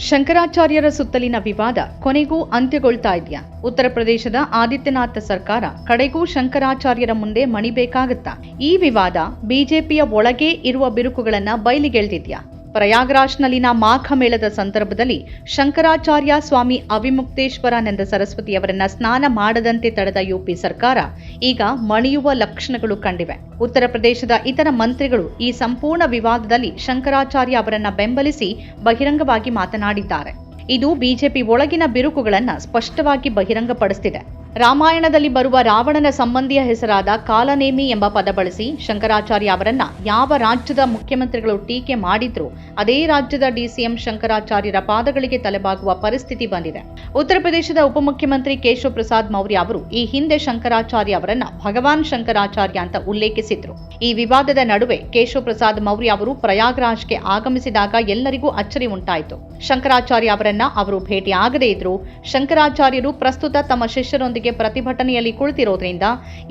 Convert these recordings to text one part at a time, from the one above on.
ಶಂಕರಾಚಾರ್ಯರ ಸುತ್ತಲಿನ ವಿವಾದ ಕೊನೆಗೂ ಅಂತ್ಯಗೊಳ್ತಾ ಇದೆಯಾ? ಉತ್ತರ ಪ್ರದೇಶದ ಆದಿತ್ಯನಾಥ್ ಸರ್ಕಾರ ಕಡೆಗೂ ಶಂಕರಾಚಾರ್ಯರ ಮುಂದೆ ಮಣಿಬೇಕಾಗುತ್ತಾ? ಈ ವಿವಾದ ಬಿಜೆಪಿಯ ಒಳಗೆ ಇರುವ ಬಿರುಕುಗಳನ್ನ ಬಯಲಿಗೆಳೆದಿದ್ಯಾ? ಪ್ರಯಾಗ್ರಾಜ್ನಲ್ಲಿನ ಮಾಘ ಮೇಳದ ಸಂದರ್ಭದಲ್ಲಿ ಶಂಕರಾಚಾರ್ಯ ಸ್ವಾಮಿ ಅವಿಮುಕ್ತೇಶ್ವರಾನಂದ ಸರಸ್ವತಿಯವರನ್ನ ಸ್ನಾನ ಮಾಡದಂತೆ ತಡೆದ ಯುಪಿ ಸರ್ಕಾರ ಈಗ ಮಣಿಯುವ ಲಕ್ಷಣಗಳು ಕಂಡಿವೆ. ಉತ್ತರ ಪ್ರದೇಶದ ಇತರ ಮಂತ್ರಿಗಳು ಈ ಸಂಪೂರ್ಣ ವಿವಾದದಲ್ಲಿ ಶಂಕರಾಚಾರ್ಯ ಅವರನ್ನ ಬೆಂಬಲಿಸಿ ಬಹಿರಂಗವಾಗಿ ಮಾತನಾಡಿದ್ದಾರೆ. ಇದು ಬಿಜೆಪಿ ಒಳಗಿನ ಬಿರುಕುಗಳನ್ನ ಸ್ಪಷ್ಟವಾಗಿ ಬಹಿರಂಗಪಡಿಸುತ್ತಿದೆ. ರಾಮಾಯಣದಲ್ಲಿ ಬರುವ ರಾವಣನ ಸಂಬಂಧಿಯ ಹೆಸರಾದ ಕಾಲನೇಮಿ ಎಂಬ ಪದ ಬಳಸಿ ಶಂಕರಾಚಾರ್ಯ ಅವರನ್ನ ಯಾವ ರಾಜ್ಯದ ಮುಖ್ಯಮಂತ್ರಿಗಳು ಟೀಕೆ ಮಾಡಿದ್ರೂ ಅದೇ ರಾಜ್ಯದ ಡಿಸಿಎಂ ಶಂಕರಾಚಾರ್ಯರ ಪಾದಗಳಿಗೆ ತಲೆಬಾಗುವ ಪರಿಸ್ಥಿತಿ ಬಂದಿದೆ. ಉತ್ತರ ಪ್ರದೇಶದ ಉಪಮುಖ್ಯಮಂತ್ರಿ ಕೇಶವ್ ಪ್ರಸಾದ್ ಮೌರ್ಯ ಅವರು ಈ ಹಿಂದೆ ಶಂಕರಾಚಾರ್ಯ ಅವರನ್ನ ಭಗವಾನ್ ಶಂಕರಾಚಾರ್ಯ ಅಂತ ಉಲ್ಲೇಖಿಸಿದ್ರು. ಈ ವಿವಾದದ ನಡುವೆ ಕೇಶವ್ ಪ್ರಸಾದ್ ಮೌರ್ಯ ಅವರು ಪ್ರಯಾಗ್ರಾಜ್ಗೆ ಆಗಮಿಸಿದಾಗ ಎಲ್ಲರಿಗೂ ಅಚ್ಚರಿ ಉಂಟಾಯಿತು. ಶಂಕರಾಚಾರ್ಯ ಅವರನ್ನ ಅವರು ಭೇಟಿಯಾಗದೇ ಇದ್ರು. ಶಂಕರಾಚಾರ್ಯರು ಪ್ರಸ್ತುತ ತಮ್ಮ ಶಿಷ್ಯರೊಂದಿಗೆ ಪ್ರತಿಭಟನೆಯಲ್ಲಿ ಕುಳಿತಿರೋದ್ರಿಂದ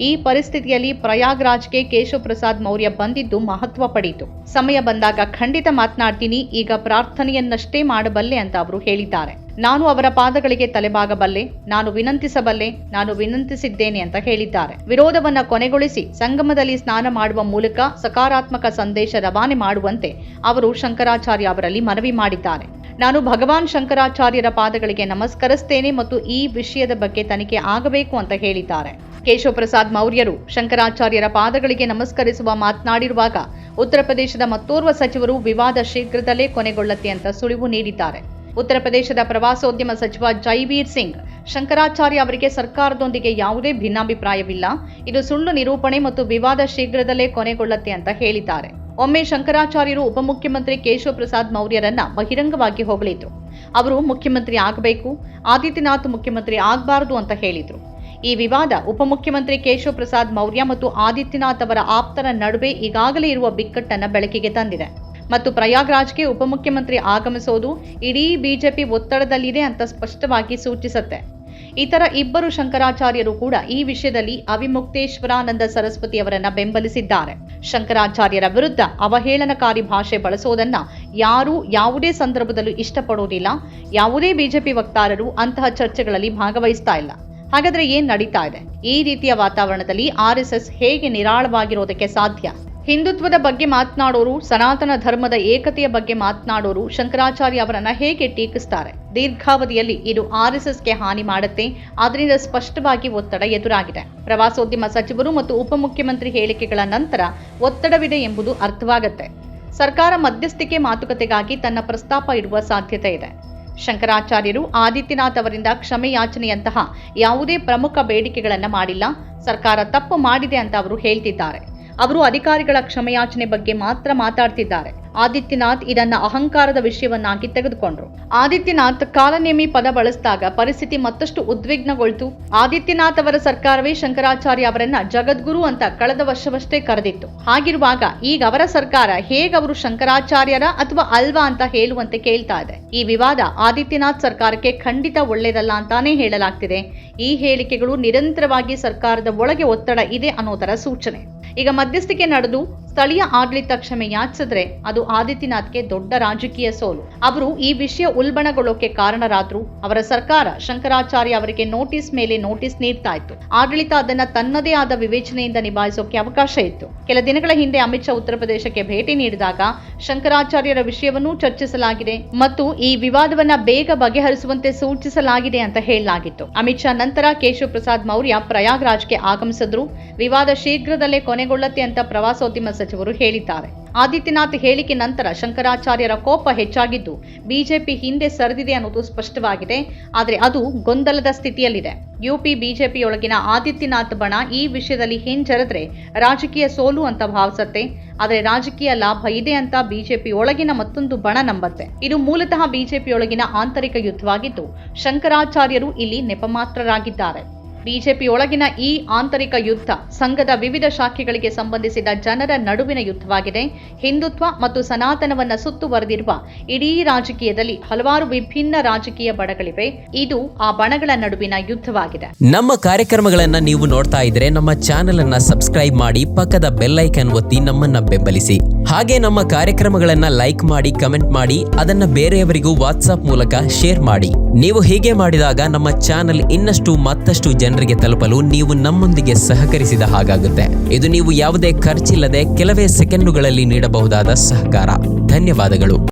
ಈ ಪರಿಸ್ಥಿತಿಯಲ್ಲಿ ಪ್ರಯಾಗ್ರಾಜ್ಗೆ ಕೇಶವ್ ಪ್ರಸಾದ್ ಮೌರ್ಯ ಬಂದಿದ್ದು ಮಹತ್ವ ಪಡೆಯಿತು. ಸಮಯ ಬಂದಾಗ ಖಂಡಿತ ಮಾತನಾಡ್ತೀನಿ, ಈಗ ಪ್ರಾರ್ಥನೆಯನ್ನಷ್ಟೇ ಮಾಡಬಲ್ಲೆ ಅಂತ ಅವರು ಹೇಳಿದ್ದಾರೆ. ನಾನು ಅವರ ಪಾದಗಳಿಗೆ ತಲೆಬಾಗಬಲ್ಲೆ, ನಾನು ವಿನಂತಿಸಬಲ್ಲೆ, ನಾನು ವಿನಂತಿಸಿದ್ದೇನೆ ಅಂತ ಹೇಳಿದ್ದಾರೆ. ವಿರೋಧವನ್ನ ಕೊನೆಗೊಳಿಸಿ ಸಂಗಮದಲ್ಲಿ ಸ್ನಾನ ಮಾಡುವ ಮೂಲಕ ಸಕಾರಾತ್ಮಕ ಸಂದೇಶ ರವಾನೆ ಮಾಡುವಂತೆ ಅವರು ಶಂಕರಾಚಾರ್ಯ ಅವರಲ್ಲಿ ಮನವಿ ಮಾಡಿದ್ದಾರೆ. ನಾನು ಭಗವಾನ್ ಶಂಕರಾಚಾರ್ಯರ ಪಾದಗಳಿಗೆ ನಮಸ್ಕರಿಸ್ತೇನೆ ಮತ್ತು ಈ ವಿಷಯದ ಬಗ್ಗೆ ತನಿಖೆ ಆಗಬೇಕು ಅಂತ ಹೇಳಿದ್ದಾರೆ. ಕೇಶವ್ ಪ್ರಸಾದ್ ಮೌರ್ಯರು ಶಂಕರಾಚಾರ್ಯರ ಪಾದಗಳಿಗೆ ನಮಸ್ಕರಿಸುವ ಮಾತನಾಡಿರುವಾಗ ಉತ್ತರ ಪ್ರದೇಶದ ಮತ್ತೋರ್ವ ಸಚಿವರು ವಿವಾದ ಶೀಘ್ರದಲ್ಲೇ ಕೊನೆಗೊಳ್ಳುತ್ತೆ ಅಂತ ಸುಳಿವು ನೀಡಿದ್ದಾರೆ. ಉತ್ತರ ಪ್ರದೇಶದ ಪ್ರವಾಸೋದ್ಯಮ ಸಚಿವ ಜೈವೀರ್ ಸಿಂಗ್ ಶಂಕರಾಚಾರ್ಯ ಅವರಿಗೆ ಸರ್ಕಾರದೊಂದಿಗೆ ಯಾವುದೇ ಭಿನ್ನಾಭಿಪ್ರಾಯವಿಲ್ಲ, ಇದು ಸುಳ್ಳು ನಿರೂಪಣೆ ಮತ್ತು ವಿವಾದ ಶೀಘ್ರದಲ್ಲೇ ಕೊನೆಗೊಳ್ಳುತ್ತೆ ಅಂತ ಹೇಳಿದ್ದಾರೆ. ಒಮ್ಮೆ ಶಂಕರಾಚಾರ್ಯರು ಉಪಮುಖ್ಯಮಂತ್ರಿ ಕೇಶವ್ ಪ್ರಸಾದ್ ಮೌರ್ಯರನ್ನ ಬಹಿರಂಗವಾಗಿ ಹೊಗಳಿದ್ರು. ಅವರು ಮುಖ್ಯಮಂತ್ರಿ ಆಗಬೇಕು, ಆದಿತ್ಯನಾಥ್ ಮುಖ್ಯಮಂತ್ರಿ ಆಗಬಾರದು ಅಂತ ಹೇಳಿದ್ರು. ಈ ವಿವಾದ ಉಪಮುಖ್ಯಮಂತ್ರಿ ಕೇಶವ್ ಪ್ರಸಾದ್ ಮೌರ್ಯ ಮತ್ತು ಆದಿತ್ಯನಾಥ್ ಅವರ ಆಪ್ತರ ನಡುವೆ ಈಗಾಗಲೇ ಇರುವ ಬಿಕ್ಕಟ್ಟನ್ನ ಬೆಳಕಿಗೆ ತಂದಿದೆ ಮತ್ತು ಪ್ರಯಾಗ್ರಾಜ್ಗೆ ಉಪಮುಖ್ಯಮಂತ್ರಿ ಆಗಮಿಸೋದು ಇಡೀ ಬಿಜೆಪಿ ಒತ್ತಡದಲ್ಲಿದೆ ಅಂತ ಸ್ಪಷ್ಟವಾಗಿ ಸೂಚಿಸುತ್ತೆ. ಇತರ ಇಬ್ಬರು ಶಂಕರಾಚಾರ್ಯರು ಕೂಡ ಈ ವಿಷಯದಲ್ಲಿ ಅವಿಮುಕ್ತೇಶ್ವರಾನಂದ ಸರಸ್ವತಿ ಅವರನ್ನ ಬೆಂಬಲಿಸಿದ್ದಾರೆ. ಶಂಕರಾಚಾರ್ಯರ ವಿರುದ್ಧ ಅವಹೇಳನಕಾರಿ ಭಾಷೆ ಬಳಸೋದನ್ನ ಯಾರೂ ಯಾವುದೇ ಸಂದರ್ಭದಲ್ಲೂ ಇಷ್ಟಪಡೋದಿಲ್ಲ. ಯಾವುದೇ ಬಿಜೆಪಿ ವಕ್ತಾರರು ಅಂತಹ ಚರ್ಚೆಗಳಲ್ಲಿ ಭಾಗವಹಿಸ್ತಾ ಇಲ್ಲ. ಹಾಗಾದ್ರೆ ಏನ್ ನಡೀತಾ ಇದೆ? ಈ ರೀತಿಯ ವಾತಾವರಣದಲ್ಲಿ ಆರ್ಎಸ್ಎಸ್ ಹೇಗೆ ನಿರಾಳವಾಗಿರೋದಕ್ಕೆ ಸಾಧ್ಯ? ಹಿಂದುತ್ವದ ಬಗ್ಗೆ ಮಾತನಾಡೋರು, ಸನಾತನ ಧರ್ಮದ ಏಕತೆಯ ಬಗ್ಗೆ ಮಾತನಾಡೋರು ಶಂಕರಾಚಾರ್ಯ ಅವರನ್ನ ಹೇಗೆ ಟೀಕಿಸ್ತಾರೆ? ದೀರ್ಘಾವಧಿಯಲ್ಲಿ ಇದು ಆರ್ಎಸ್ಎಸ್ಗೆ ಹಾನಿ ಮಾಡುತ್ತೆ. ಅದರಿಂದ ಸ್ಪಷ್ಟವಾಗಿ ಒತ್ತಡ ಎದುರಾಗಿದೆ. ಪ್ರವಾಸೋದ್ಯಮ ಸಚಿವರು ಮತ್ತು ಉಪಮುಖ್ಯಮಂತ್ರಿ ಹೇಳಿಕೆಗಳ ನಂತರ ಒತ್ತಡವಿದೆ ಎಂಬುದು ಅರ್ಥವಾಗುತ್ತೆ. ಸರ್ಕಾರ ಮಧ್ಯಸ್ಥಿಕೆ ಮಾತುಕತೆಗಾಗಿ ತನ್ನ ಪ್ರಸ್ತಾಪ ಇಡುವ ಸಾಧ್ಯತೆ ಇದೆ. ಶಂಕರಾಚಾರ್ಯರು ಆದಿತ್ಯನಾಥ್ ಅವರಿಂದ ಕ್ಷಮೆ ಯಾಚನೆಯಂತಹ ಯಾವುದೇ ಪ್ರಮುಖ ಬೇಡಿಕೆಗಳನ್ನ ಮಾಡಿಲ್ಲ. ಸರ್ಕಾರ ತಪ್ಪು ಮಾಡಿದೆ ಅಂತ ಅವರು ಹೇಳ್ತಿದ್ದಾರೆ. ಅವರು ಅಧಿಕಾರಿಗಳ ಕ್ಷಮೆಯಾಚನೆ ಬಗ್ಗೆ ಮಾತ್ರ ಮಾತಾಡ್ತಿದ್ದಾರೆ. ಆದಿತ್ಯನಾಥ್ ಇದನ್ನ ಅಹಂಕಾರದ ವಿಷಯವನ್ನಾಗಿ ತೆಗೆದುಕೊಂಡ್ರು. ಆದಿತ್ಯನಾಥ್ ಕಾಲನೇಮಿ ಪದ ಬಳಸಿದಾಗ ಪರಿಸ್ಥಿತಿ ಮತ್ತಷ್ಟು ಉದ್ವಿಗ್ನಗೊಳ್ತು. ಆದಿತ್ಯನಾಥ್ ಅವರ ಸರ್ಕಾರವೇ ಶಂಕರಾಚಾರ್ಯ ಅವರನ್ನ ಜಗದ್ಗುರು ಅಂತ ಕಳೆದ ವರ್ಷವಷ್ಟೇ ಕರೆದಿತ್ತು. ಹಾಗಿರುವಾಗ ಈಗ ಅವರ ಸರ್ಕಾರ ಹೇಗವರು ಶಂಕರಾಚಾರ್ಯರ ಅಥವಾ ಅಲ್ವಾ ಅಂತ ಹೇಳುವಂತೆ ಕೇಳ್ತಾ ಇದೆ. ಈ ವಿವಾದ ಆದಿತ್ಯನಾಥ್ ಸರ್ಕಾರಕ್ಕೆ ಖಂಡಿತ ಒಳ್ಳೆಯದಲ್ಲ ಅಂತಾನೆ ಹೇಳಲಾಗ್ತಿದೆ. ಈ ಹೇಳಿಕೆಗಳು ನಿರಂತರವಾಗಿ ಸರ್ಕಾರದ ಒಳಗೆ ಒತ್ತಡ ಇದೆ ಅನ್ನೋದರ ಸೂಚನೆ. ಈಗ ಮಧ್ಯಸ್ಥಿಕೆ ನಡೆದು ಸ್ಥಳೀಯ ಆಡಳಿತ ಕ್ಷಮೆ ಯಾಚಿಸಿದ್ರೆ ಅದು ಆದಿತ್ಯನಾಥ್ಗೆ ದೊಡ್ಡ ರಾಜಕೀಯ ಸೋಲು. ಅವರು ಈ ವಿಷಯ ಉಲ್ಬಣಗೊಳ್ಳೋಕೆ ಕಾರಣರಾದ್ರು. ಅವರ ಸರ್ಕಾರ ಶಂಕರಾಚಾರ್ಯ ಅವರಿಗೆ ನೋಟಿಸ್ ಮೇಲೆ ನೋಟಿಸ್ ನೀಡ್ತಾ ಇತ್ತು. ಆಡಳಿತ ಅದನ್ನ ತನ್ನದೇ ಆದ ವಿವೇಚನೆಯಿಂದ ನಿಭಾಯಿಸೋಕೆ ಅವಕಾಶ ಇತ್ತು. ಕೆಲ ದಿನಗಳ ಹಿಂದೆ ಅಮಿತ್ ಶಾ ಉತ್ತರ ಪ್ರದೇಶಕ್ಕೆ ಭೇಟಿ ನೀಡಿದಾಗ ಶಂಕರಾಚಾರ್ಯರ ವಿಷಯವನ್ನೂ ಚರ್ಚಿಸಲಾಗಿದೆ ಮತ್ತು ಈ ವಿವಾದವನ್ನ ಬೇಗ ಬಗೆಹರಿಸುವಂತೆ ಸೂಚಿಸಲಾಗಿದೆ ಅಂತ ಹೇಳಲಾಗಿತ್ತು. ಅಮಿತ್ ಶಾ ನಂತರ ಕೇಶವ್ ಪ್ರಸಾದ್ ಮೌರ್ಯ ಪ್ರಯಾಗ್ರಾಜ್ಗೆ ಆಗಮಿಸಿದ್ರು. ವಿವಾದ ಶೀಘ್ರದಲ್ಲೇ ಕೊನೆಗೊಳ್ಳುತ್ತೆ ಅಂತ ಪ್ರವಾಸೋದ್ಯಮ ಸಚಿವರು ಹೇಳಿದ್ದಾರೆ. ಆದಿತ್ಯನಾಥ್ ಹೇಳಿಕೆ ನಂತರ ಶಂಕರಾಚಾರ್ಯರ ಕೋಪ ಹೆಚ್ಚಾಗಿದ್ದು ಬಿಜೆಪಿ ಹಿಂದೆ ಸರಿದಿದೆ ಅನ್ನೋದು ಸ್ಪಷ್ಟವಾಗಿದೆ. ಆದರೆ ಅದು ಗೊಂದಲದ ಸ್ಥಿತಿಯಲ್ಲಿದೆ. ಯುಪಿ ಬಿಜೆಪಿಯೊಳಗಿನ ಆದಿತ್ಯನಾಥ್ ಬಣ ಈ ವಿಷಯದಲ್ಲಿ ಹಿಂಜರಿದ್ರೆ ರಾಜಕೀಯ ಸೋಲು ಅಂತ ಭಾವಿಸುತ್ತೆ. ಆದರೆ ರಾಜಕೀಯ ಲಾಭ ಇದೆ ಅಂತ ಬಿಜೆಪಿ ಒಳಗಿನ ಮತ್ತೊಂದು ಬಣ ನಂಬತ್ತೆ. ಇದು ಮೂಲತಃ ಬಿಜೆಪಿಯೊಳಗಿನ ಆಂತರಿಕ ಯುದ್ಧವಾಗಿದ್ದು ಶಂಕರಾಚಾರ್ಯರು ಇಲ್ಲಿ ನೆಪಮಾತ್ರರಾಗಿದ್ದಾರೆ. ಬಿಜೆಪಿಯೊಳಗಿನ ಈ ಆಂತರಿಕ ಯುದ್ಧ ಸಂಘದ ವಿವಿಧ ಶಾಖೆಗಳಿಗೆ ಸಂಬಂಧಿಸಿದ ಜನರ ನಡುವಿನ ಯುದ್ಧವಾಗಿದೆ. ಹಿಂದುತ್ವ ಮತ್ತು ಸನಾತನವನ್ನ ಸುತ್ತುವರೆದಿರುವ ಇಡೀ ರಾಜಕೀಯದಲ್ಲಿ ಹಲವಾರು ವಿಭಿನ್ನ ರಾಜಕೀಯ ಬಣಗಳಿವೆ. ಇದು ಆ ಬಣಗಳ ನಡುವಿನ ಯುದ್ಧವಾಗಿದೆ. ನಮ್ಮ ಕಾರ್ಯಕ್ರಮಗಳನ್ನ ನೀವು ನೋಡ್ತಾ ಇದ್ರೆ ನಮ್ಮ ಚಾನೆಲ್ ಅನ್ನ ಸಬ್ಸ್ಕ್ರೈಬ್ ಮಾಡಿ, ಪಕ್ಕದ ಬೆಲ್ ಐಕಾನ್ ಒತ್ತಿ ನಮ್ಮನ್ನ ಬೆಂಬಲಿಸಿ. ಹಾಗೆ ನಮ್ಮ ಕಾರ್ಯಕ್ರಮಗಳನ್ನ ಲೈಕ್ ಮಾಡಿ, ಕಮೆಂಟ್ ಮಾಡಿ, ಅದನ್ನ ಬೇರೆಯವರಿಗೂ ವಾಟ್ಸಾಪ್ ಮೂಲಕ ಶೇರ್ ಮಾಡಿ. ನೀವು ಹೀಗೆ ಮಾಡಿದಾಗ ನಮ್ಮ ಚಾನೆಲ್ ಇನ್ನಷ್ಟು ಮತ್ತಷ್ಟು ಜನರಿಗೆ ತಲುಪಲು ನೀವು ನಮ್ಮೊಂದಿಗೆ ಸಹಕರಿಸಿದ ಹಾಗಾಗುತ್ತೆ. ಇದು ನೀವು ಯಾವುದೇ ಖರ್ಚಿಲ್ಲದೆ ಕೆಲವೇ ಸೆಕೆಂಡುಗಳಲ್ಲಿ ನೀಡಬಹುದಾದ ಸಹಕಾರ. ಧನ್ಯವಾದಗಳು.